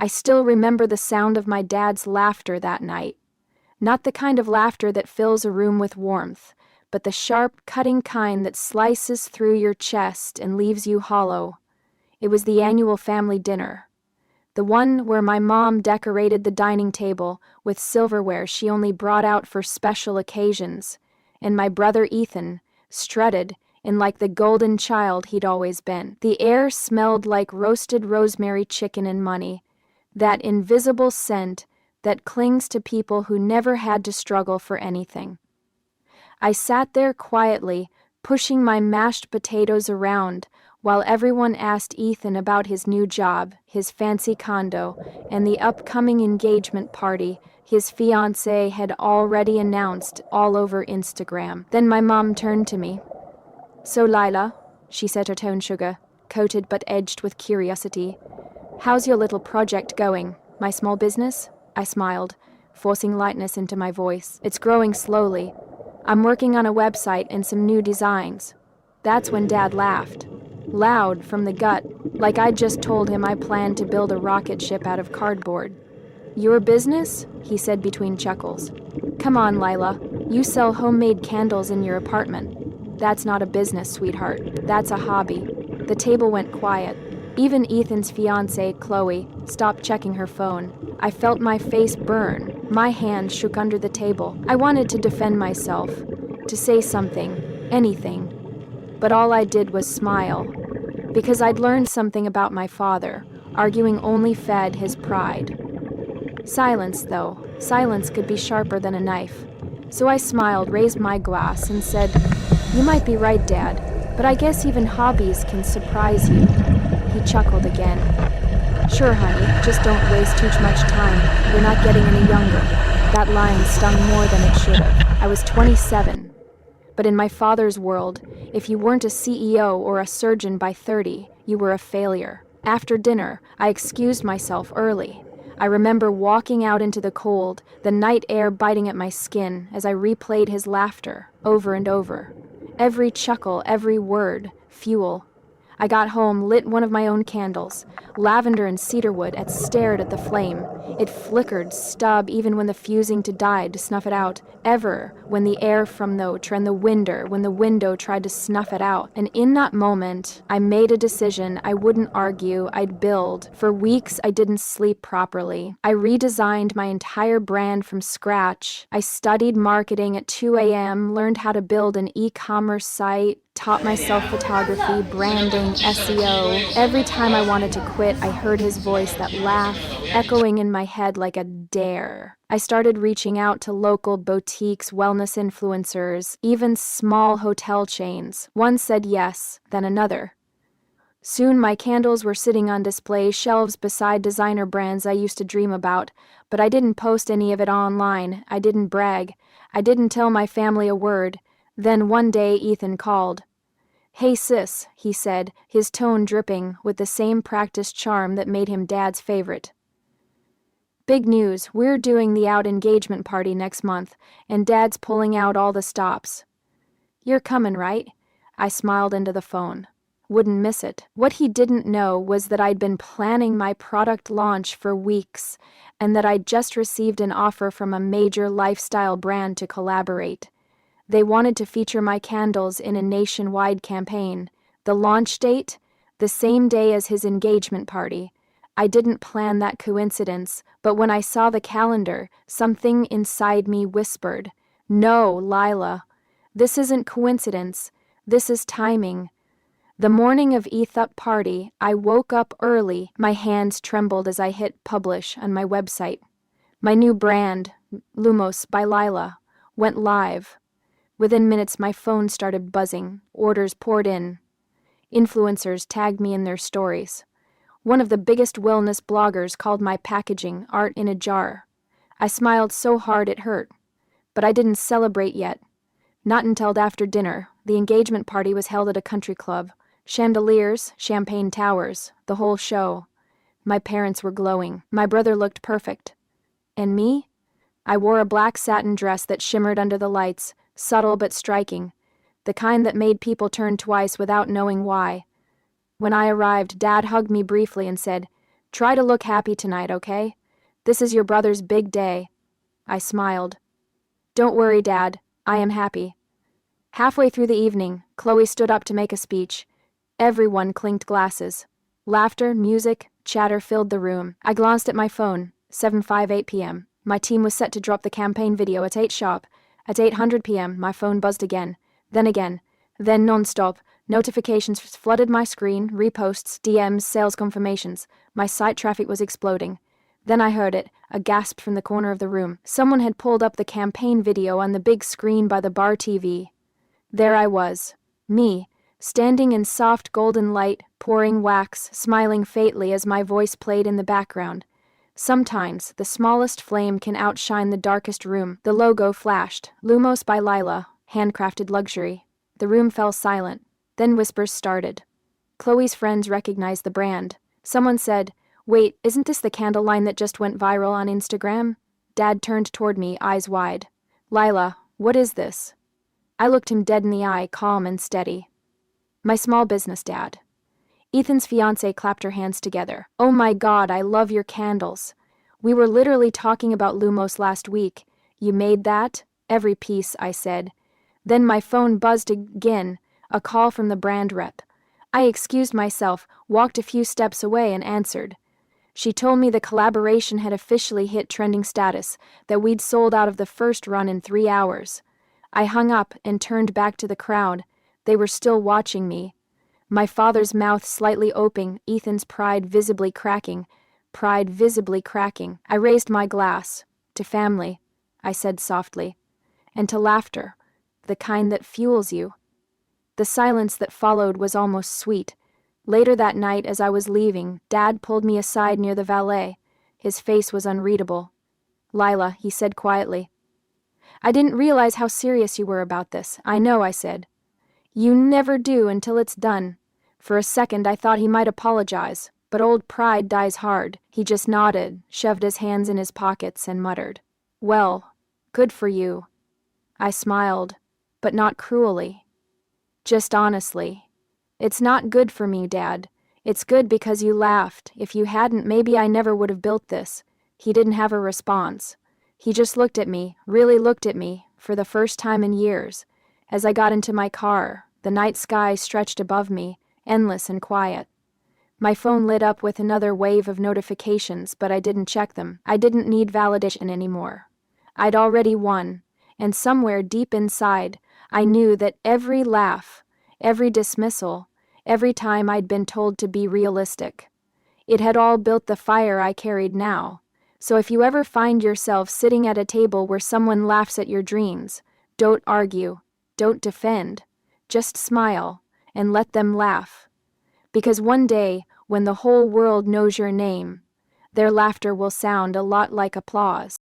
I still remember the sound of my dad's laughter that night. Not the kind of laughter that fills a room with warmth, but the sharp, cutting kind that slices through your chest and leaves you hollow. It was the annual family dinner. The one where my mom decorated the dining table with silverware she only brought out for special occasions, and my brother Ethan strutted in like the golden child he'd always been. The air smelled like roasted rosemary chicken and money, that invisible scent that clings to people who never had to struggle for anything. I sat there quietly, pushing my mashed potatoes around, while everyone asked Ethan about his new job, his fancy condo, and the upcoming engagement party his fiancée had already announced all over Instagram. Then my mom turned to me. "So, Lila," she said, her tone sugar, coated but edged with curiosity, "how's your little project going? My small business?" I smiled, forcing lightness into my voice. "It's growing slowly. I'm working on a website and some new designs." That's when Dad laughed. Loud, from the gut, like I'd just told him I planned to build a rocket ship out of cardboard. "Your business?" he said between chuckles. "Come on, Lila. You sell homemade candles in your apartment. That's not a business, sweetheart. That's a hobby." The table went quiet. Even Ethan's fiancée, Chloe, stopped checking her phone. I felt my face burn. My hand shook under the table. I wanted to defend myself, to say something, anything. But all I did was smile, because I'd learned something about my father. Arguing only fed his pride. Silence, though. Silence could be sharper than a knife. So I smiled, raised my glass, and said, "You might be right, Dad, but I guess even hobbies can surprise you." He chuckled again. "Sure, honey, just don't waste too much time. We're not getting any younger." That line stung more than it should have. I was 27. But in my father's world, if you weren't a CEO or a surgeon by 30, you were a failure. After dinner, I excused myself early. I remember walking out into the cold, the night air biting at my skin as I replayed his laughter over and over. Every chuckle, every word, fuel. I got home, lit one of my own candles, lavender and cedarwood, and stared at the flame. It flickered, stub, even when the fusing to died to snuff it out. Ever, when the air from the trend the window, when the window tried to snuff it out. And in that moment, I made a decision. I wouldn't argue, I'd build. For weeks, I didn't sleep properly. I redesigned my entire brand from scratch. I studied marketing at 2 a.m., learned how to build an e-commerce site, taught myself photography, branding, SEO. Every time I wanted to quit, I heard his voice, that laugh, echoing in my head like a dare. I started reaching out to local boutiques, wellness influencers, even small hotel chains. One said yes, then another. Soon my candles were sitting on display shelves beside designer brands I used to dream about, but I didn't post any of it online. I didn't brag. I didn't tell my family a word. Then one day Ethan called. "Hey sis," he said, his tone dripping with the same practiced charm that made him Dad's favorite. "Big news, we're doing the out engagement party next month, and Dad's pulling out all the stops. You're coming, right?" I smiled into the phone. Wouldn't miss it. What he didn't know was that I'd been planning my product launch for weeks, and that I'd just received an offer from a major lifestyle brand to collaborate. They wanted to feature my candles in a nationwide campaign. The launch date? The same day as his engagement party. I didn't plan that coincidence, but when I saw the calendar, something inside me whispered, "No, Lila. This isn't coincidence. This is timing." The morning of Ethup's party, I woke up early. My hands trembled as I hit publish on my website. My new brand, Lumos by Lila, went live. Within minutes, my phone started buzzing. Orders poured in. Influencers tagged me in their stories. One of the biggest wellness bloggers called my packaging art in a jar. I smiled so hard it hurt. But I didn't celebrate yet. Not until after dinner. The engagement party was held at a country club. Chandeliers, champagne towers, the whole show. My parents were glowing. My brother looked perfect. And me? I wore a black satin dress that shimmered under the lights, subtle but striking, the kind that made people turn twice without knowing why. When I arrived, Dad hugged me briefly and said, Try to look happy tonight, okay? This is your brother's big day. I smiled. Don't worry, Dad. I am happy. Halfway through the evening, Chloe stood up to make a speech. Everyone clinked glasses. Laughter, music, chatter filled the room. I glanced at my phone. 7:58 p.m. My team was set to drop the campaign video at 8 sharp. At 8:00 p.m., my phone buzzed again. Then non-stop. Notifications flooded my screen, reposts, DMs, sales confirmations. My site traffic was exploding. Then I heard it, a gasp from the corner of the room. Someone had pulled up the campaign video on the big screen by the bar TV. There I was. Me, standing in soft golden light, pouring wax, smiling faintly as my voice played in the background. Sometimes, the smallest flame can outshine the darkest room. The logo flashed. Lumos by Lila, handcrafted luxury. The room fell silent. Then whispers started. Chloe's friends recognized the brand. Someone said, "Wait, isn't this the candle line that just went viral on Instagram?" Dad turned toward me, eyes wide. "Lila, what is this?" I looked him dead in the eye, calm and steady. "My small business, Dad." Ethan's fiancée clapped her hands together. "Oh my God, I love your candles. We were literally talking about Lumos last week. You made that?" "Every piece," I said. Then my phone buzzed again, a call from the brand rep. I excused myself, walked a few steps away, and answered. She told me the collaboration had officially hit trending status, that we'd sold out of the first run in 3 hours. I hung up and turned back to the crowd. They were still watching me. My father's mouth slightly open, Ethan's pride visibly cracking. I raised my glass. "To family," I said softly. "And to laughter, the kind that fuels you." The silence that followed was almost sweet. Later that night, as I was leaving, Dad pulled me aside near the valet. His face was unreadable. "Lila," he said quietly. "I didn't realize how serious you were about this." "I know," I said. "You never do until it's done." For a second I thought he might apologize, but old pride dies hard. He just nodded, shoved his hands in his pockets, and muttered, "Well, good for you." I smiled, but not cruelly. Just honestly. "It's not good for me, Dad. It's good because you laughed. If you hadn't, maybe I never would have built this." He didn't have a response. He just looked at me, really looked at me, for the first time in years. As I got into my car, the night sky stretched above me, endless and quiet. My phone lit up with another wave of notifications, but I didn't check them. I didn't need validation anymore. I'd already won, and somewhere deep inside, I knew that every laugh, every dismissal, every time I'd been told to be realistic, it had all built the fire I carried now. So if you ever find yourself sitting at a table where someone laughs at your dreams, don't argue, don't defend, just smile and let them laugh. Because one day, when the whole world knows your name, their laughter will sound a lot like applause.